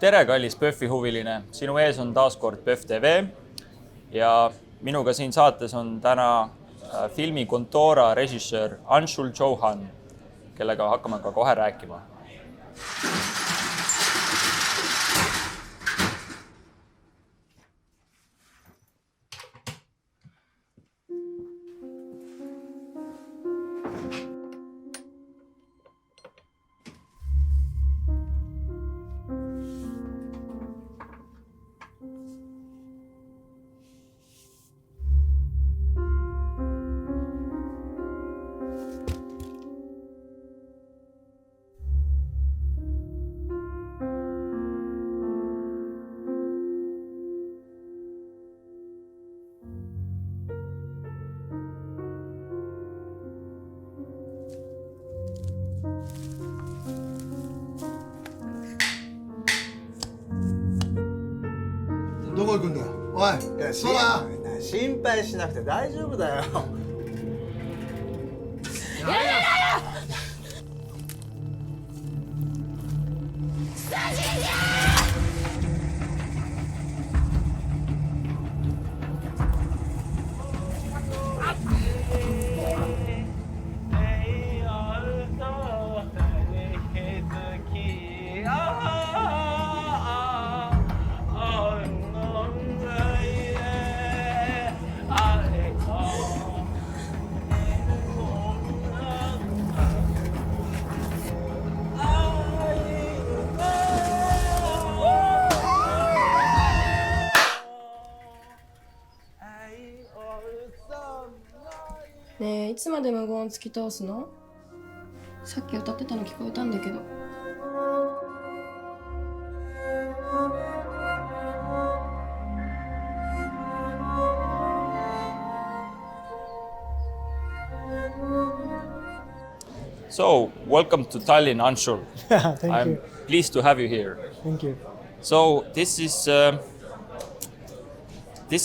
Tere, kallis PÖFFi huviline. Sinu ees on taas kord PÖFF TV ja minuga siin saates on täna filmi KONTORA režissöör Anshul Chauhan, kellega hakkame ka kohe rääkima.どこ行くんだよ。おい、いや、そうだ。心配しなくて大丈夫だよ。ねえ、いつまで無言突き通すの？さっき歌ってたの聞こえたんだけど。So, welcome to Tallinn, Anshul. Thank I'm you. pleased to have you here. Thank you. So, this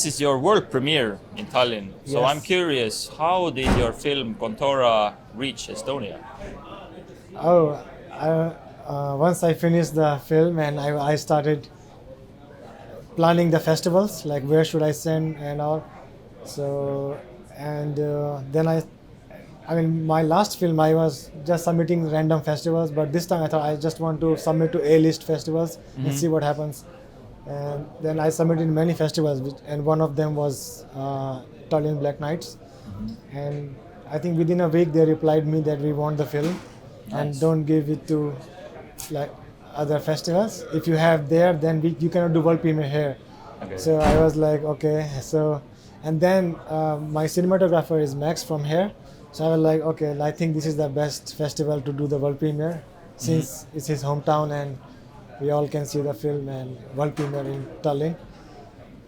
is your world premiere in Tallinn. So Yes. I'm curious, how did your film KONTORA reach Estonia? Oh, once I finished the film and I started planning the festivals, like where should I send and all. So, and then I mean, my last film I was just submitting random festivals, but this time I thought I just want to submit to A-list festivals and see what happens. And then I submitted many festivals, and one of them was Tallinn Black Nights. And I think within a week they replied me that we want the film and Nice. don't give it to like other festivals. If you have there, then you cannot do world premiere here. Okay. So I was like, okay. So, and then my cinematographer is Max from here. So I was like, okay, I think this is the best festival to do the world premiere since it's his hometown and we all can see the film and world premiere in Tallinn.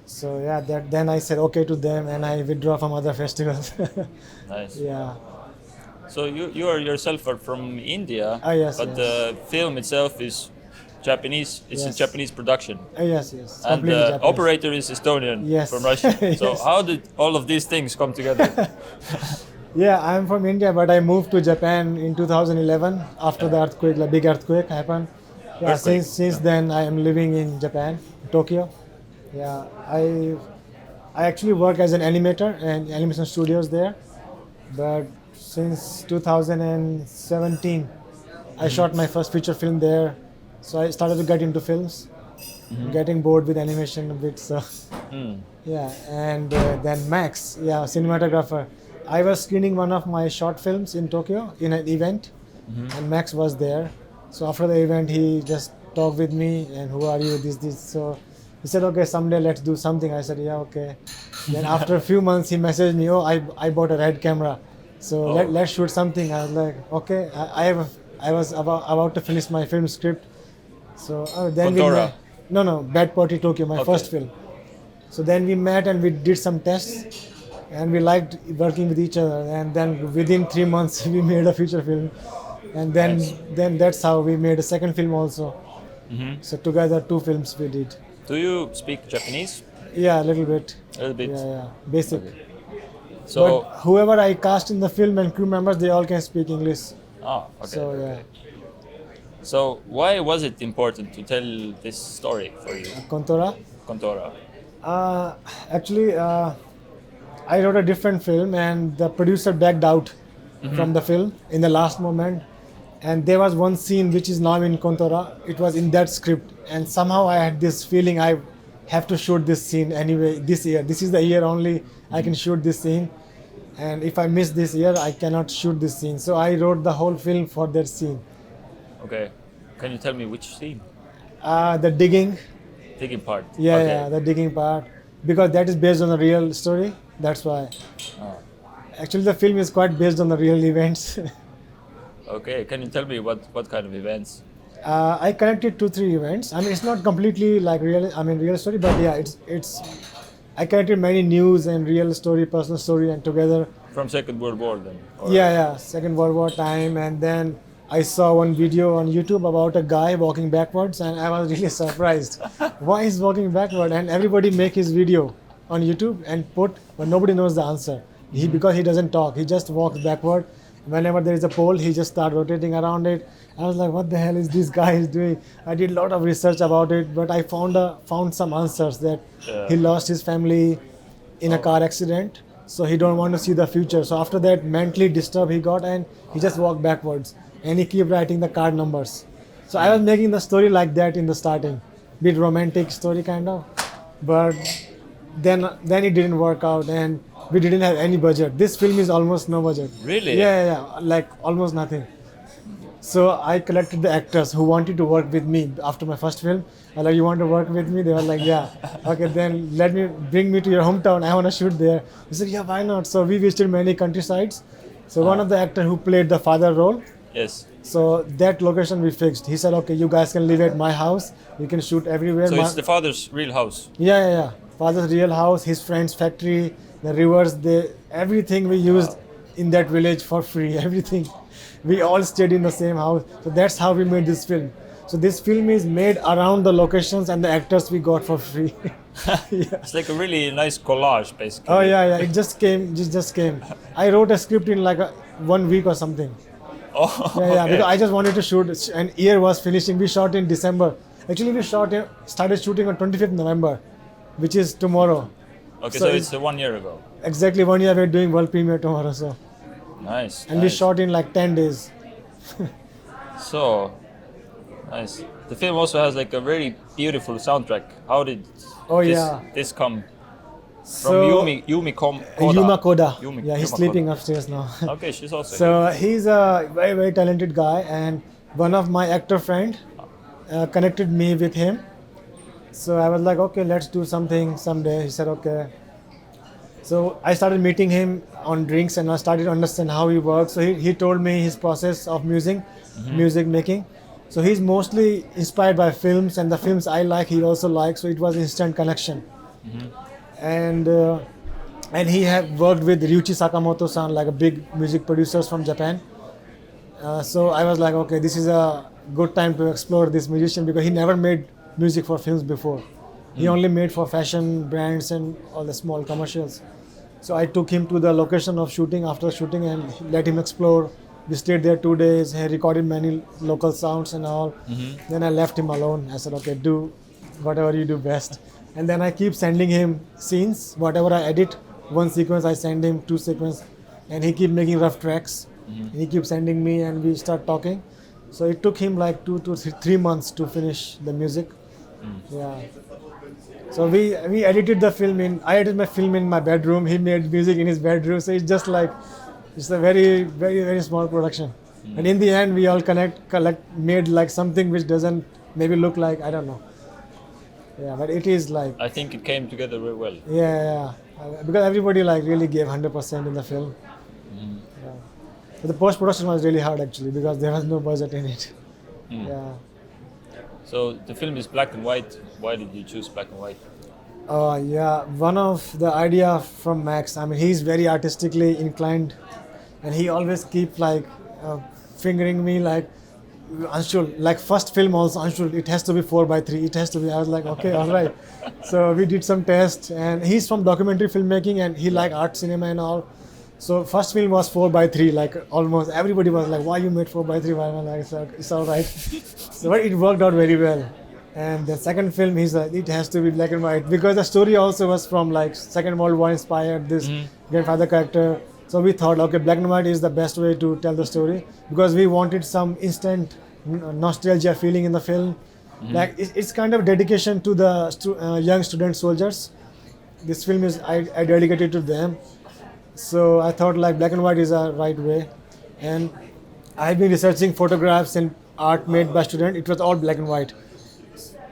So yeah, then I said okay to them and I withdraw from other festivals. Nice. Yeah. So you are yourself are from India, Yes, but yes. the film itself is Japanese. It's Yes. a Japanese production. Yes. And Completely the Japanese. operator is Estonian Yes. from Russia. So Yes. how did all of these things come together? Yeah, I'm from India, but I moved to Japan in 2011 after the earthquake, like big earthquake happened. Yeah, Earthquake, since then I am living in Japan, Tokyo. Yeah, I actually work as an animator and animation studios there, but since 2017 I shot my first feature film there, so I started to get into films, getting bored with animation a bit. So yeah, and then Max, yeah, cinematographer. I was screening one of my short films in Tokyo in an event, and Max was there. So after the event, he just talked with me and who are you, this. So he said, okay, someday let's do something. I said, yeah, okay. Then after a few months, he messaged me, oh, I bought a red camera. So let's shoot something. I was like, okay. I was about to finish my film script. So then KONTORA? No, Bad Party Tokyo, my Okay. first film. So then we met and we did some tests. And we liked working with each other, and then within 3 months we made a feature film, and then that's how we made a second film also. So together 2 films we did. Do you speak Japanese? Yeah, a little bit. A little bit. Yeah, basic. Okay. So, But whoever I cast in the film and crew members, they all can speak English. okay. So yeah. So why was it important to tell this story for you, KONTORA. KONTORA? Actually, I wrote a different film, and the producer backed out from the film in the last moment. And there was one scene which is now in KONTORA. It was in that script, and somehow I had this feeling I have to shoot this scene anyway this year. This is the year only I can shoot this scene, and if I miss this year, I cannot shoot this scene. So I wrote the whole film for that scene. Okay. Can you tell me which scene? The digging. Digging part. Yeah, Okay. yeah, the digging part, because that is based on a real story. That's why. Oh. Actually, the film is quite based on the real events. Okay. Can you tell me what kind of events? I connected 2-3 events. I mean, it's not completely like real. I mean, real story, but yeah, it's. I connected many news and real story, personal story, and together. From Second World War then? Or- Yeah, Second World War time, and then I saw one video on YouTube about a guy walking backwards, and I was really surprised. Why is walking backward? And everybody make his video on YouTube and put, but nobody knows the answer. Because he doesn't talk, he just walks backward. Whenever there is a pole, he just starts rotating around it. I was like, what the hell is this guy is doing? I did a lot of research about it, but I found some answers that he lost his family in a car accident, so he don't want to see the future. So after that, mentally disturbed he got, and he just walked backwards, and he kept writing the card numbers. So I was making the story like that in the starting, bit romantic story kind of, but then it didn't work out, and we didn't have any budget. This film is almost no budget. Really? Yeah, like almost nothing. So I collected the actors who wanted to work with me after my first film. I was like, you want to work with me? They were like, yeah. Okay, then bring me to your hometown. I want to shoot there. I said, yeah, why not? So we visited many countrysides. So one of the actors who played the father role, Yes. so that location we fixed. He said, okay, you guys can live at my house. We can shoot everywhere. So it's the father's real house. Yeah. Father's real house, his friend's factory, the rivers, everything we used in that village for free. Everything. We all stayed in the same house. So that's how we made this film. So this film is made around the locations and the actors we got for free. Yeah. It's like a really nice collage, basically. Oh yeah. It just came. I wrote a script in like 1 week or something. Oh, Yeah, okay. because I just wanted to shoot, and year was finishing. We shot in December. Actually, we started shooting on 25th November, which is tomorrow. Okay, so so it's 1 year ago. Exactly 1 year we're doing world premiere tomorrow. So, Nice. and we shot in like 10 days. So nice. The film also has like a very beautiful soundtrack. How did this come from Yumi Koda? Yuma Koda. Yuma He's Koda. sleeping upstairs now. Okay, she's also So he's a very, very talented guy, and one of my actor friend connected me with him. So I was like, okay, let's do something someday. He said, okay. So I started meeting him on drinks, and I started to understand how he works. So he told me his process of music making. So he's mostly inspired by films, and the films I like, he also likes. So it was instant connection. And he had worked with Ryuichi Sakamoto-san, like a big music producers from Japan. So I was like, okay, this is a good time to explore this musician, because he never made music for films before. He only made for fashion brands and all the small commercials. So I took him to the location of shooting after shooting and let him explore. We stayed there 2 days. He recorded many local sounds and all. Then I left him alone. I said, okay, do whatever you do best. And then I keep sending him scenes. Whatever I edit, one sequence I send him, 2 sequences, and he keep making rough tracks. And he keeps sending me, and we start talking. So it took him like 2 to 3 months to finish the music. Yeah. So we edited the film I edited my film in my bedroom. He made music in his bedroom. So it's just like, it's a very, very, very small production. And in the end, we all made like something which doesn't maybe look like, I don't know. Yeah, but it is like. I think it came together very well. Yeah. Because everybody like really gave 100% in the film. Yeah. But the post-production was really hard actually, because there was no budget in it. Yeah. So the film is black and white. Why did you choose black and white? Yeah, one of the idea from Max. I mean, he's very artistically inclined, and he always keep like fingering me like, Anshul, like first film also, Anshul, it has to be 4:3. It has to be. I was like, okay, all right. So we did some tests, and he's from documentary filmmaking, and he like art cinema and all. So first film was 4:3, like almost everybody was like, "Why you made 4:3?" Why am I like, "It's all right." So but it worked out very well. And the second film, he's like, it has to be black and white because the story also was from like Second World War inspired this grandfather character. So we thought, okay, black and white is the best way to tell the story because we wanted some instant nostalgia feeling in the film. Like it's kind of dedication to the young student soldiers. This film is I dedicated to them. So I thought like black and white is a right way. And I've been researching photographs and art made by students. It was all black and white.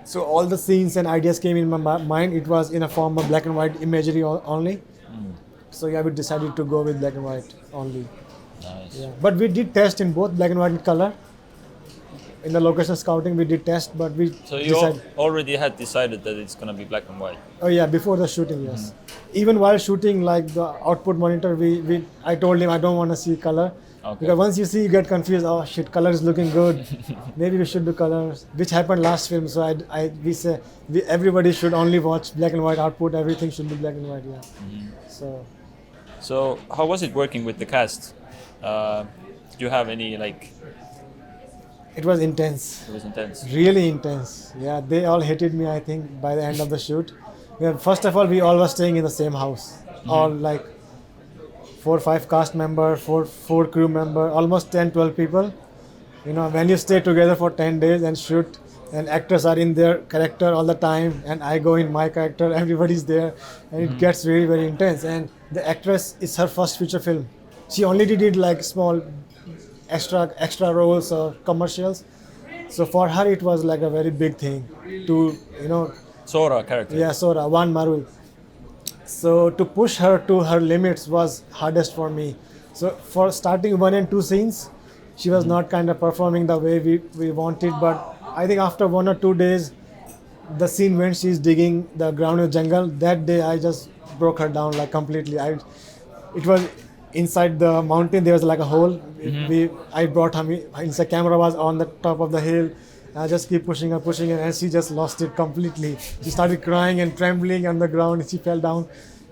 So all the scenes and ideas came in my mind. It was in a form of black and white imagery only. So yeah, we decided to go with black and white only. Nice. Yeah. But we did test in both black and white and color. In the location scouting, we did test, but we So you already had decided that it's gonna be black and white. Oh yeah, before the shooting, yes. Even while shooting, like the output monitor, I told him I don't want to see color. Okay. Because once you see, you get confused. Oh shit, color is looking good. Maybe we should do colors, which happened last film. So everybody should only watch black and white output. Everything should be black and white. Yeah. So how was it working with the cast? Did you have any like? It was intense. It was intense. Really intense. Yeah, they all hated me. I think by the end of the shoot. Yeah, first of all, we all were staying in the same house. All like 4 or 5 cast member, four crew member, almost 10, 12 people. You know, when you stay together for 10 days and shoot, and actors are in their character all the time, and I go in my character, everybody's there, and it gets really very intense. And the actress, it's her first feature film. She only did like small extra roles or commercials. So for her, it was like a very big thing to, you know. Sora character. Yeah, Sora, One Maru. So to push her to her limits was hardest for me. So for starting 1 and 2 scenes, she was not kind of performing the way we wanted. But I think after 1 or 2 days, the scene when she's digging the ground in the jungle, that day I just broke her down like completely. It was inside the mountain, there was like a hole. I brought her, the camera was on the top of the hill. I just keep pushing her, and she just lost it completely. She started crying and trembling on the ground. She fell down.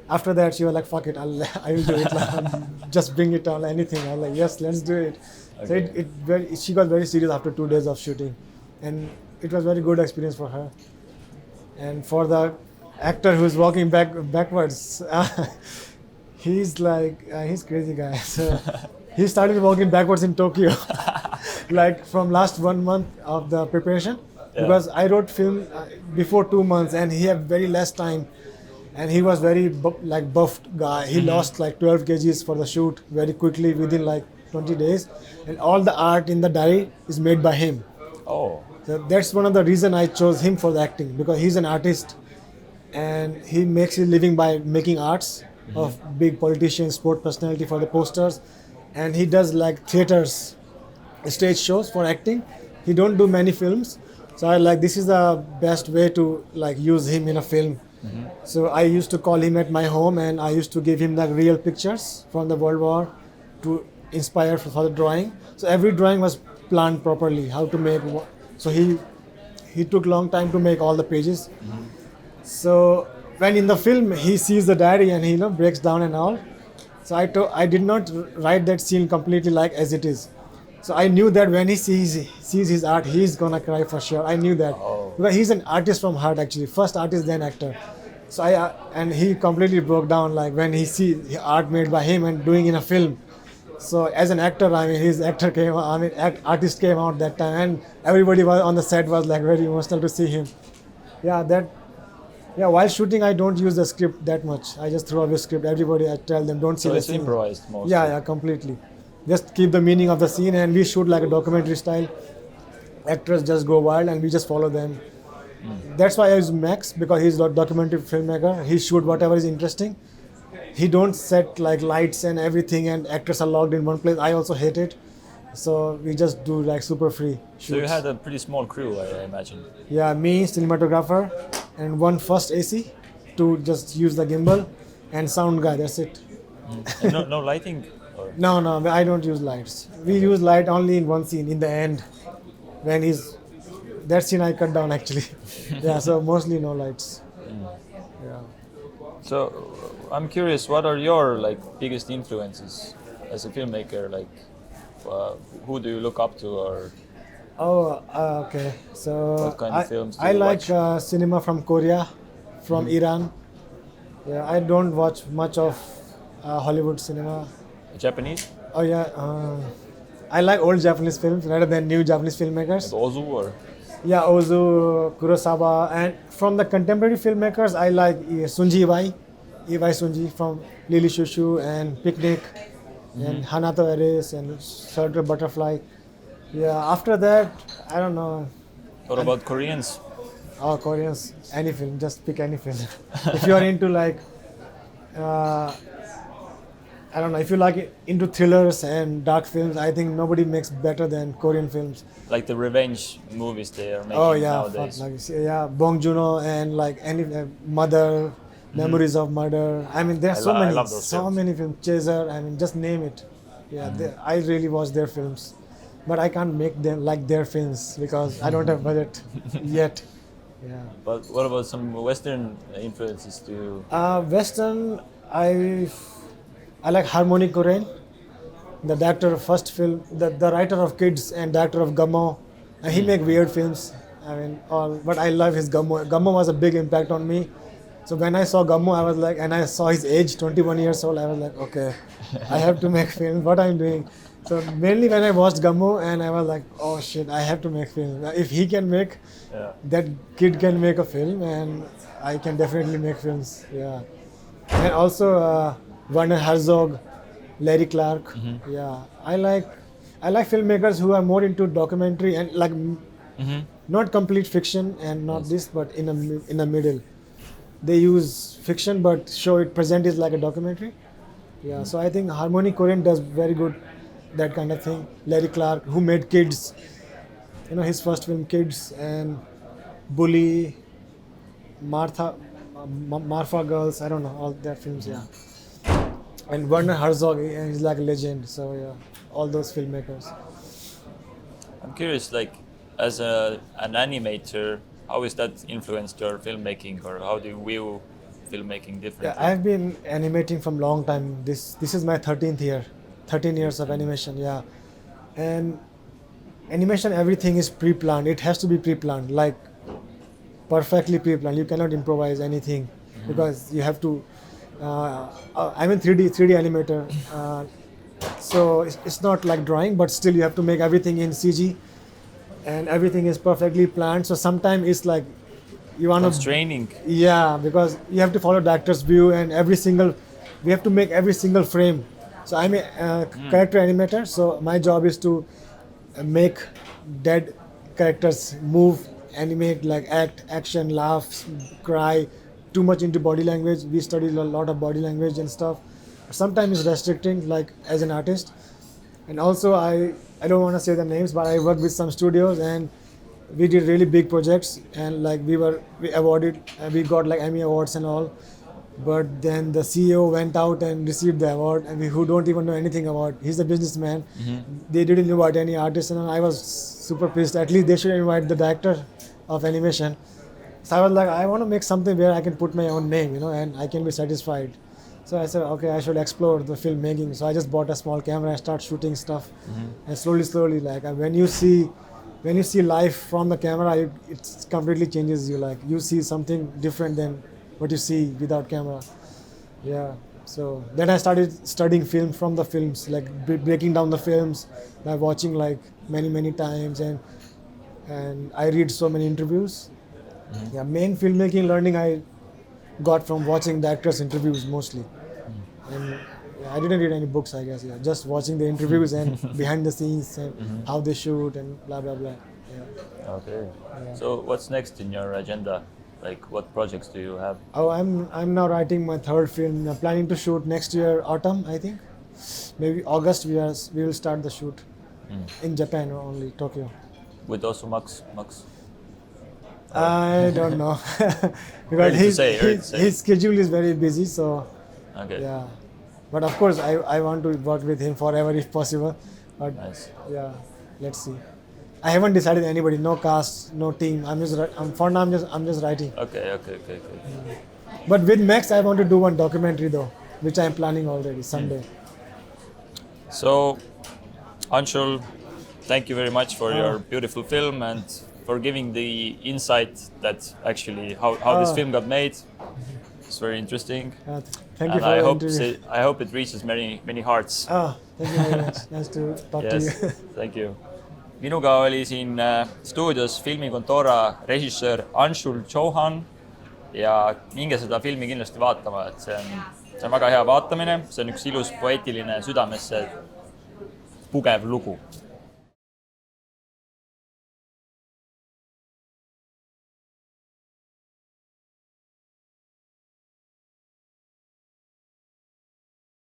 After that, she was like, "Fuck it, I will do it. Like, just bring it on, anything." I was like, "Yes, let's do it." Okay. So she got very serious after 2 days of shooting, and it was very good experience for her. And for the actor who's walking backwards, he's crazy guy. So he started walking backwards in Tokyo. Like from last 1 month of the preparation, because I wrote film before 2 months and he had very less time, and he was very buffed guy. He lost like 12 kgs for the shoot very quickly within like 20 days, and all the art in the diary is made by him. Oh. So that's one of the reason I chose him for the acting, because he's an artist and he makes his living by making arts of big politicians, sport personality for the posters, and he does like theaters, stage shows for acting. He don't do many films, so I like this is the best way to like use him in a film. So I used to call him at my home, and I used to give him like real pictures from the World War to inspire for the drawing. So every drawing was planned properly, how to make. So he took long time to make all the pages. So when in the film he sees the diary and he breaks down and all. So I did not write that scene completely like as it is. So I knew that when he sees his art, he's gonna cry for sure. I knew that. Because he's an artist from heart actually. First artist, then actor. So and he completely broke down like when he sees art made by him and doing in a film. So as an actor, artist came out that time, and everybody was on the set was like very emotional to see him. While shooting, I don't use the script that much. I just throw away script. Everybody, I tell them, don't see the scene. So it's improvised mostly. Yeah, completely. Just keep the meaning of the scene, and we shoot like a documentary style. Actors just go wild, and we just follow them. That's why I use Max, because he's a documentary filmmaker. He shoot whatever is interesting. He don't set like lights and everything, and actors are locked in one place. I also hate it. So we just do like super free shoots. So you had a pretty small crew, I imagine. Yeah, me, cinematographer, and one first AC to just use the gimbal, and sound guy. That's it. And no lighting? Or? No, I don't use lights. We use light only in one scene, in the end. That scene I cut down actually. So mostly no lights. So I'm curious, what are your like biggest influences as a filmmaker? Like, who do you look up to, or Oh, okay. So what kind of films do I you like watch? cinema from Korea, from Iran. Yeah, I don't watch much of Hollywood cinema. Japanese, Oh yeah, I like old Japanese films rather than new Japanese filmmakers. like Ozu, or Yeah, Ozu, Kurosawa, and from the contemporary filmmakers, I like Sunji Iwai Sunji from Lily Shushu and Picnic, and Hanato Ares and Circle Butterfly. Yeah, after that, I don't know. what about Koreans? Oh, Koreans, any film, just pick any film. If you are into like, uh, I don't know, if you like into thrillers and dark films, I think nobody makes better than Korean films. Like the revenge movies they are making Oh yeah, nowadays. fuck, like, yeah, Bong Joon-ho and like any Mother, Memories of Murder. I mean, there are so I many, love those so films. many films. Chaser. I mean, just name it. Yeah, I really watch their films, but I can't make them like their films because I don't have budget yet. Yeah. But what about some Western influences too? Western, I like Harmony Korine, the director of first film, the writer of Kids and director of Gummo. And he make weird films. I mean, but I love his Gummo. Gummo was a big impact on me. So when I saw Gummo, I was like, and I saw his age, 21 years old, I was like, okay, I have to make film. What I'm doing. So mainly when I watched Gummo, and I was like, oh shit, I have to make film. If he can make, Yeah. that kid can make a film, and I can definitely make films. Yeah, and also Werner Herzog, Larry Clark. Yeah, I like filmmakers who are more into documentary and like not complete fiction and not this, but in the middle. They use fiction but show it present is like a documentary. Yeah, so I think Harmony Korine does very good that kind of thing. Larry Clark, who made Kids, his first film Kids, and Bully, Marfa Girls, I don't know, all their films, yeah. And Werner Herzog, he's like a legend, so yeah, all those filmmakers. I'm curious, like as an animator, how is that influenced your filmmaking, or how do you view filmmaking differently? Yeah, I've been animating from long time. This is my 13th year, 13 years of animation, yeah. And animation, everything is pre-planned. It has to be pre-planned, like perfectly pre-planned. You cannot improvise anything because you have to. I'm in 3D animator, so it's not like drawing, but still you have to make everything in CG, and everything is perfectly planned. So sometimes it's like you want It's to. training. Yeah, because you have to follow the actor's view, and we have to make every single frame. So I'm a character animator, so my job is to make dead characters move, animate, like act, action, laugh, cry, too much into body language. We study a lot of body language and stuff. Sometimes it's restricting, like as an artist. And also I don't want to say the names, but I work with some studios and we did really big projects, and like we awarded, we got like Emmy awards and all. But then the CEO went out and received the award, and who don't even know anything about. He's a businessman. They didn't invite any artists, and I was super pissed. At least they should invite the director of animation. So I was like, I want to make something where I can put my own name, and I can be satisfied. So I said, okay, I should explore the filmmaking. So I just bought a small camera and start shooting stuff, and slowly, like when you see life from the camera, it completely changes you. Like you see something different than what you see without camera. Yeah. So then I started studying film from the films, like breaking down the films by watching like many times, and I read so many interviews. Yeah, main filmmaking learning I got from watching the actors' interviews mostly. And yeah, I didn't read any books, I guess. Yeah, just watching the interviews and behind the scenes and how they shoot and blah blah blah. Yeah. Okay. So what's next in your agenda? Like what projects do you have? Oh, I'm now writing my third film. I'm planning to shoot next year autumn, I think. Maybe August we will start the shoot in Japan only, Tokyo. With also Max? I don't know Early because to say. his schedule is very busy. So Okay. yeah, but of course I want to work with him forever if possible. But Nice. yeah, let's see. I haven't decided anybody. No cast, no team. I'm just writing. Okay. But with Max, I want to do one documentary though, which I am planning already someday. So, Anshul, thank you very much for your beautiful film and for giving the insight that actually how this film got made. It's very interesting. Thank you And for the interview. I hope it reaches many hearts. Thank you very much. Nice to talk to Yes, you. thank you. Minuga oli siin stuudios FilmiKontora režissöör Anshul Chauhan ja minge seda filmi kindlasti vaatama, et see on väga hea vaatamine, see on üks ilus poeetiline südamesse pugev lugu.